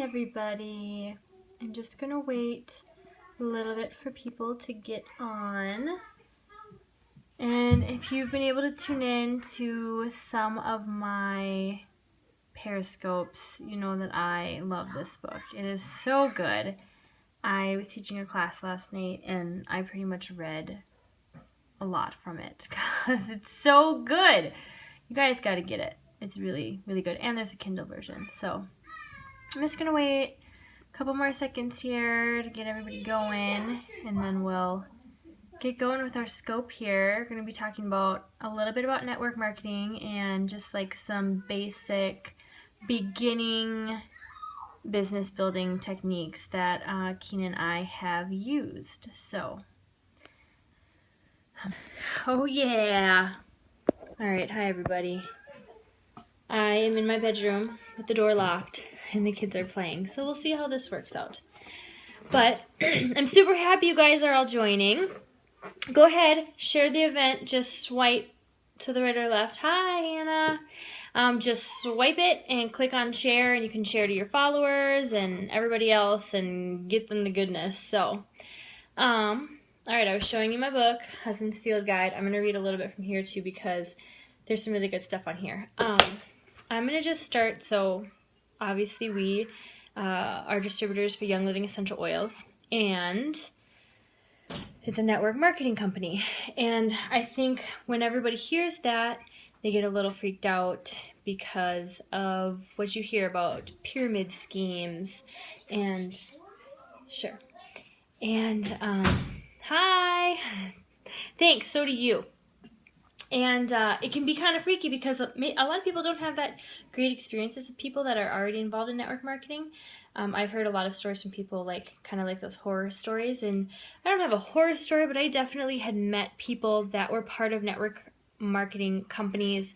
everybody. I'm just gonna wait a little bit for people to get on. And if you've been able to tune in to some of my Periscopes, you know that I love this book. It is so good. I was teaching a class last night and I pretty much read a lot from it because it's so good. You guys gotta get it. It's really, really good. And there's a Kindle version. So I'm just gonna wait a couple more seconds here to get everybody going, and then we'll get going with our scope here. We're going to be talking about a little bit about network marketing and just like some basic beginning business building techniques that Keenan and I have used. So, oh yeah. All right, hi everybody. I am in my bedroom with the door locked and the kids are playing, so we'll see how this works out. But I'm super happy you guys are all joining. Go ahead, share the event, just swipe to the right or left. Hi, Hannah. Just swipe it and click on share, and you can share to your followers and everybody else and get them the goodness. So, all right, I was showing you my book, Husband's Field Guide. I'm going to read a little bit from here too because there's some really good stuff on here. I'm going to just start. So, obviously, we are distributors for Young Living Essential Oils, and it's a network marketing company. And I think when everybody hears that, they get a little freaked out because of what you hear about pyramid schemes and sure. And hi, thanks, so do you. And it can be kind of freaky because a lot of people don't have that great experiences with people that are already involved in network marketing. I've heard a lot of stories from people kind of like those horror stories, and I don't have a horror story, but I definitely had met people that were part of network marketing companies,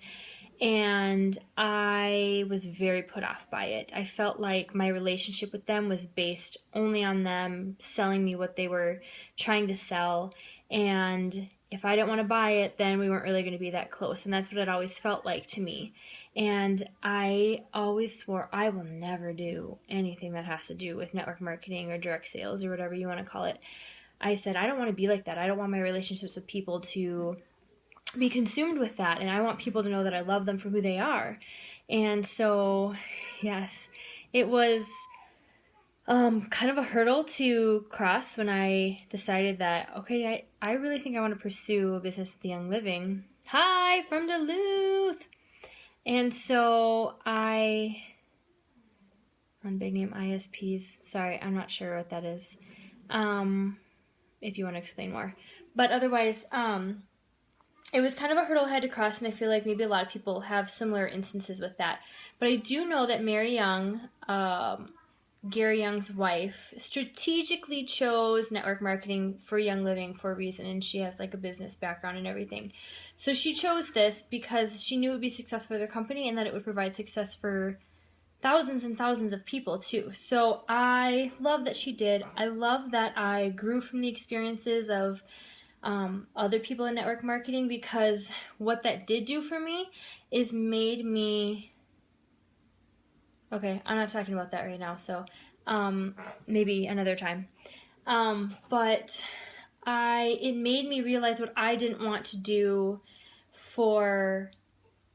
and I was very put off by it. I felt like my relationship with them was based only on them selling me what they were trying to sell, and if I didn't want to buy it, then we weren't really going to be that close, and that's what it always felt like to me. And I always swore I will never do anything that has to do with network marketing or direct sales or whatever you want to call it. I said, I don't want to be like that. I don't want my relationships with people to be consumed with that, and I want people to know that I love them for who they are. And so, yes, it was kind of a hurdle to cross when I decided that, okay, I really think I want to pursue a business with Young Living. Hi, from Duluth! And so I run big name ISPs. Sorry, I'm not sure what that is. If you want to explain more. But otherwise, it was kind of a hurdle I had to cross, and I feel like maybe a lot of people have similar instances with that. But I do know that Mary Young, Gary Young's wife, strategically chose network marketing for Young Living for a reason, and she has like a business background and everything. So she chose this because she knew it would be successful for their company and that it would provide success for thousands and thousands of people too. So I love that she did. I love that I grew from the experiences of other people in network marketing, because what that did do for me is made me... Okay, I'm not talking about that right now, so maybe another time. But it made me realize what I didn't want to do for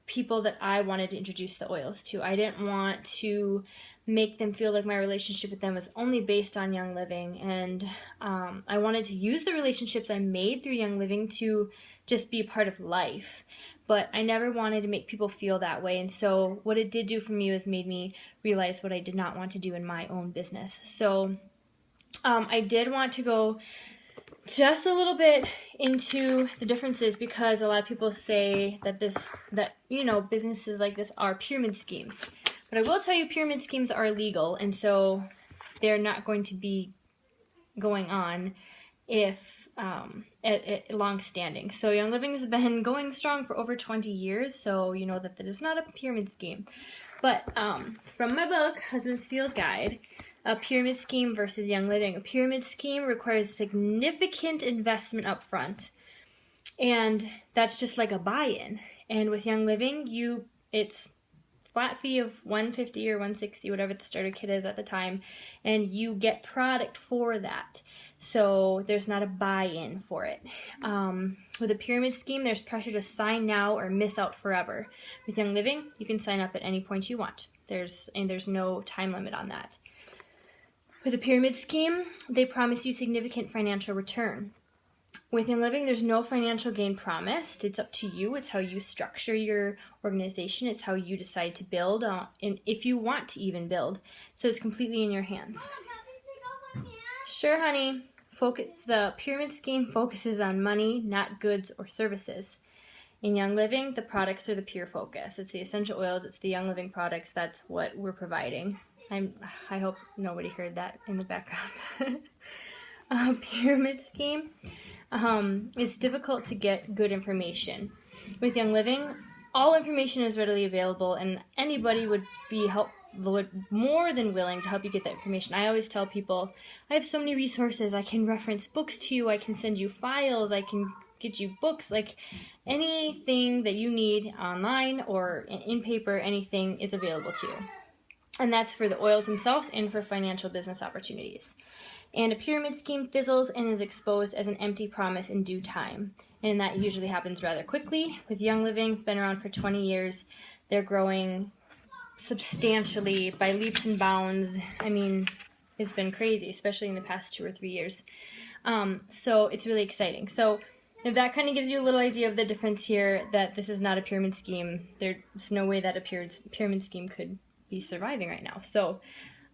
people that I wanted to introduce the oils to. I didn't want to make them feel like my relationship with them was only based on Young Living, and I wanted to use the relationships I made through Young Living to just be a part of life. But I never wanted to make people feel that way, and so what it did do for me was made me realize what I did not want to do in my own business. So I did want to go just a little bit into the differences, because a lot of people say that businesses like this are pyramid schemes. But I will tell you, pyramid schemes are illegal, and so they're not going to be going on if at long-standing. So Young Living has been going strong for over 20 years, so you know that is not a pyramid scheme. But from my book, Husband's Field Guide, a pyramid scheme versus Young Living. A pyramid scheme requires significant investment up front, and that's just like a buy-in. And with Young Living, it's flat fee of $150 or $160, whatever the starter kit is at the time, and you get product for that. So there's not a buy-in for it. With a pyramid scheme, there's pressure to sign now or miss out forever. With Young Living, you can sign up at any point you want. There's no time limit on that. With a pyramid scheme, they promise you significant financial return. With Young Living, there's no financial gain promised. It's up to you. It's how you structure your organization. It's how you decide to build, and if you want to even build. So it's completely in your hands. Sure, honey. The pyramid scheme focuses on money, not goods or services. In Young Living, the products are the pure focus. It's the essential oils. It's the Young Living products. That's what we're providing. I hope nobody heard that in the background. Pyramid scheme. It's difficult to get good information. With Young Living, all information is readily available, and anybody would more than willing to help you get that information. I always tell people, I have so many resources. I can reference books to you. I can send you files. I can get you books. Like anything that you need online or in paper, anything is available to you. And that's for the oils themselves and for financial business opportunities. And a pyramid scheme fizzles and is exposed as an empty promise in due time. And that usually happens rather quickly. With Young Living, been around for 20 years, they're growing substantially by leaps and bounds. I mean, it's been crazy, especially in the past 2 or 3 years. So it's really exciting. So if that kind of gives you a little idea of the difference here, that this is not a pyramid scheme. There's no way that a pyramid scheme could be surviving right now. So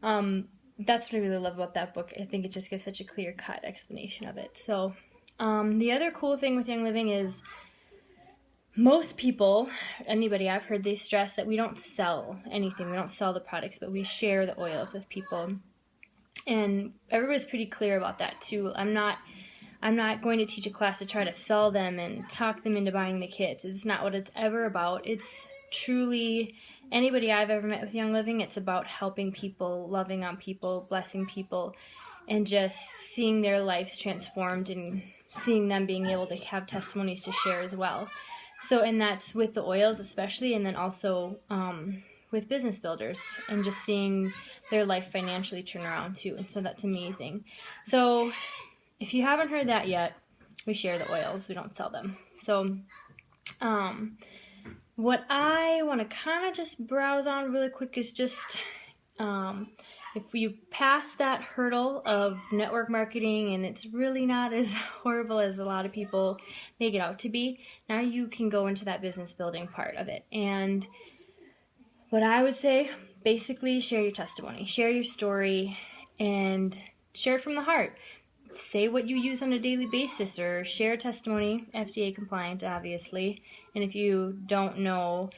that's what I really love about that book. I think it just gives such a clear-cut explanation of it. So the other cool thing with Young Living is most people, anybody I've heard, they stress that we don't sell anything. We don't sell the products, but we share the oils with people. And everybody's pretty clear about that too. I'm not going to teach a class to try to sell them and talk them into buying the kits. It's not what it's ever about. It's truly anybody I've ever met with Young Living, it's about helping people, loving on people, blessing people, and just seeing their lives transformed and seeing them being able to have testimonies to share as well. So, and that's with the oils especially, and then also with business builders and just seeing their life financially turn around too. And so that's amazing. So if you haven't heard that yet, we share the oils. We don't sell them. So what I want to kind of just browse on really quick is just if you pass that hurdle of network marketing and it's really not as horrible as a lot of people make it out to be, now you can go into that business building part of it. And what I would say, basically share your testimony, share your story, and share it from the heart. Say what you use on a daily basis or share testimony, FDA compliant, obviously. And if you don't know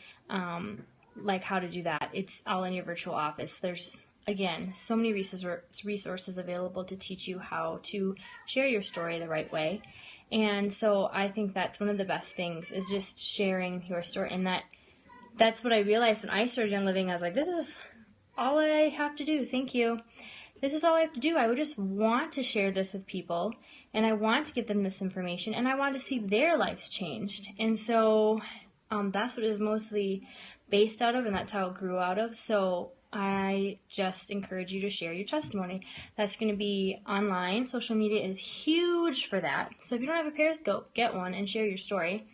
like how to do that, it's all in your virtual office. There's, again, so many resources available to teach you how to share your story the right way. And so I think that's one of the best things is just sharing your story. And that's what I realized when I started Young Living. I was like, this is all I have to do. Thank you. This is all I have to do. I would just want to share this with people, and I want to give them this information, and I want to see their lives changed. And so that's what it is mostly based out of, and that's how it grew out of. So I just encourage you to share your testimony. That's going to be online. Social media is huge for that. So if you don't have a Periscope, get one and share your story.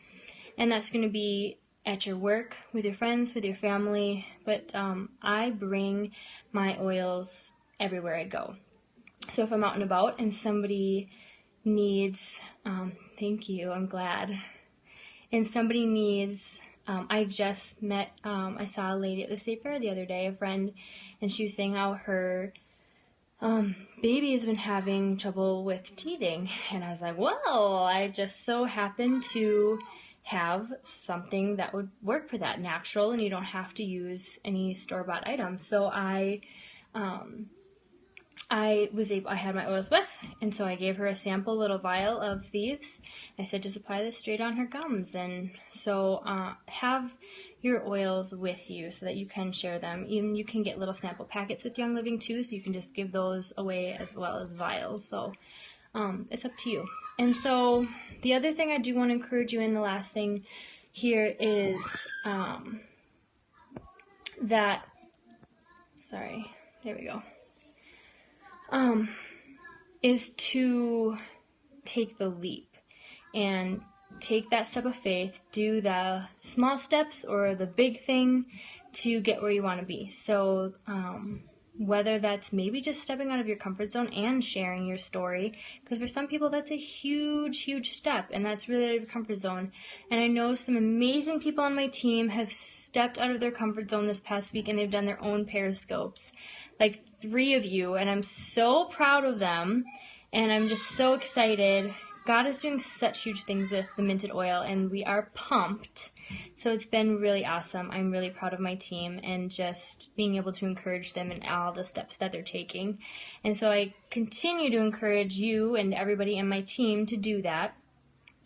And that's going to be at your work, with your friends, with your family. But I bring my oils everywhere I go. So if I'm out and about and somebody needs, thank you, I'm glad. And somebody needs, I just met, I saw a lady at the state fair the other day, a friend, and she was saying how her baby has been having trouble with teething. And I was like, well, I just so happen to have something that would work for that, natural, and you don't have to use any store-bought items. So I had my oils with, and so I gave her a sample little vial of these. I said, just apply this straight on her gums. And so have your oils with you so that you can share them. Even you can get little sample packets with Young Living too, so you can just give those away as well as vials. So it's up to you. And so the other thing I do want to encourage you in, the last thing here is that, sorry, there we go, is to take the leap and take that step of faith, do the small steps or the big thing to get where you want to be. So whether that's maybe just stepping out of your comfort zone and sharing your story, because for some people that's a huge step, and that's really out of your comfort zone. And I know some amazing people on my team have stepped out of their comfort zone this past week, and they've done their own Periscopes, like 3 of you, and I'm so proud of them, and I'm just so excited. God is doing such huge things with the Minted Oil, and we are pumped. So it's been really awesome. I'm really proud of my team and just being able to encourage them in all the steps that they're taking. And so I continue to encourage you and everybody in my team to do that.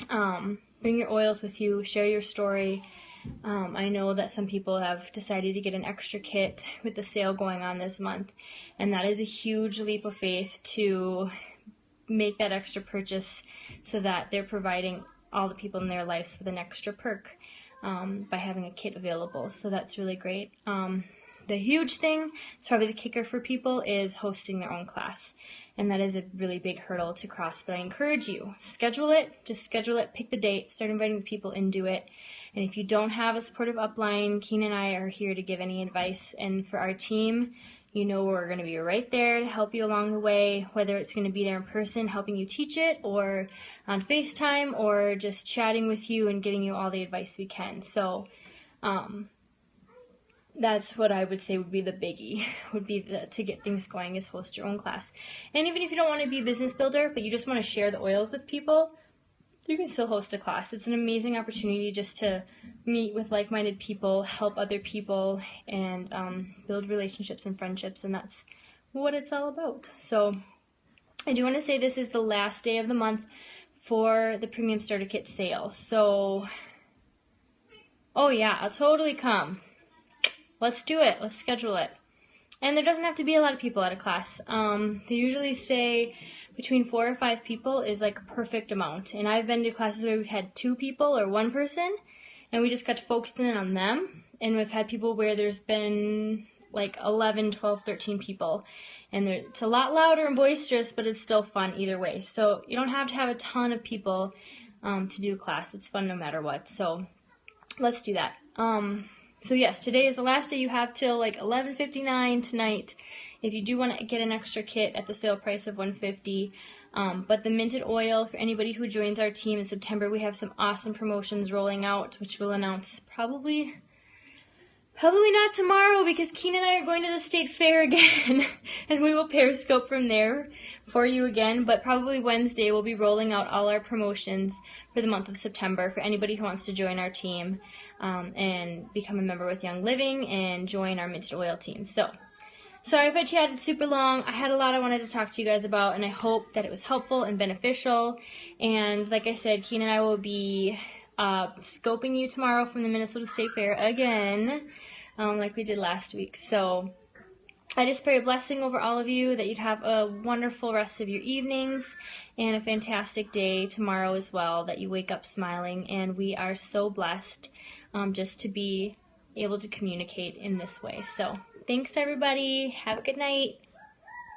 Bring your oils with you, share your story. I know that some people have decided to get an extra kit with the sale going on this month, and that is a huge leap of faith to make that extra purchase so that they're providing all the people in their lives with an extra perk by having a kit available. So that's really great. The huge thing, it's probably the kicker for people, is hosting their own class. And that is a really big hurdle to cross. But I encourage you, schedule it, just schedule it, pick the date, start inviting the people into it. And if you don't have a supportive upline, Keen and I are here to give any advice. And for our team, you know we're going to be right there to help you along the way, whether it's going to be there in person helping you teach it, or on FaceTime, or just chatting with you and getting you all the advice we can. So that's what I would say would be the biggie, would be to get things going, is host your own class. And even if you don't want to be a business builder, but you just want to share the oils with people, you can still host a class. It's an amazing opportunity just to meet with like-minded people, help other people, and build relationships and friendships, and that's what it's all about. So I do want to say this is the last day of the month for the Premium Starter Kit sale. So, oh yeah, I'll totally come. Let's do it. Let's schedule it. And there doesn't have to be a lot of people at a class. They usually say between 4 or 5 people is like a perfect amount. And I've been to classes where we've had 2 people or 1 person, and we just got to focus in on them. And we've had people where there's been like 11, 12, 13 people. And it's a lot louder and boisterous, but it's still fun either way. So you don't have to have a ton of people to do a class. It's fun no matter what. So let's do that. So yes, today is the last day. You have till like 11:59 tonight if you do want to get an extra kit at the sale price of $150. But the Minted Oil, for anybody who joins our team in September, we have some awesome promotions rolling out, which we'll announce probably not tomorrow, because Keen and I are going to the state fair again, and we will Periscope from there for you again, but probably Wednesday we'll be rolling out all our promotions for the month of September for anybody who wants to join our team and become a member with Young Living and join our Minted Oil team. So, sorry if I chatted super long. I had a lot I wanted to talk to you guys about, and I hope that it was helpful and beneficial. And like I said, Keen and I will be scoping you tomorrow from the Minnesota State Fair again, like we did last week. So I just pray a blessing over all of you, that you'd have a wonderful rest of your evenings and a fantastic day tomorrow as well, that you wake up smiling. And we are so blessed just to be able to communicate in this way. So thanks, everybody. Have a good night.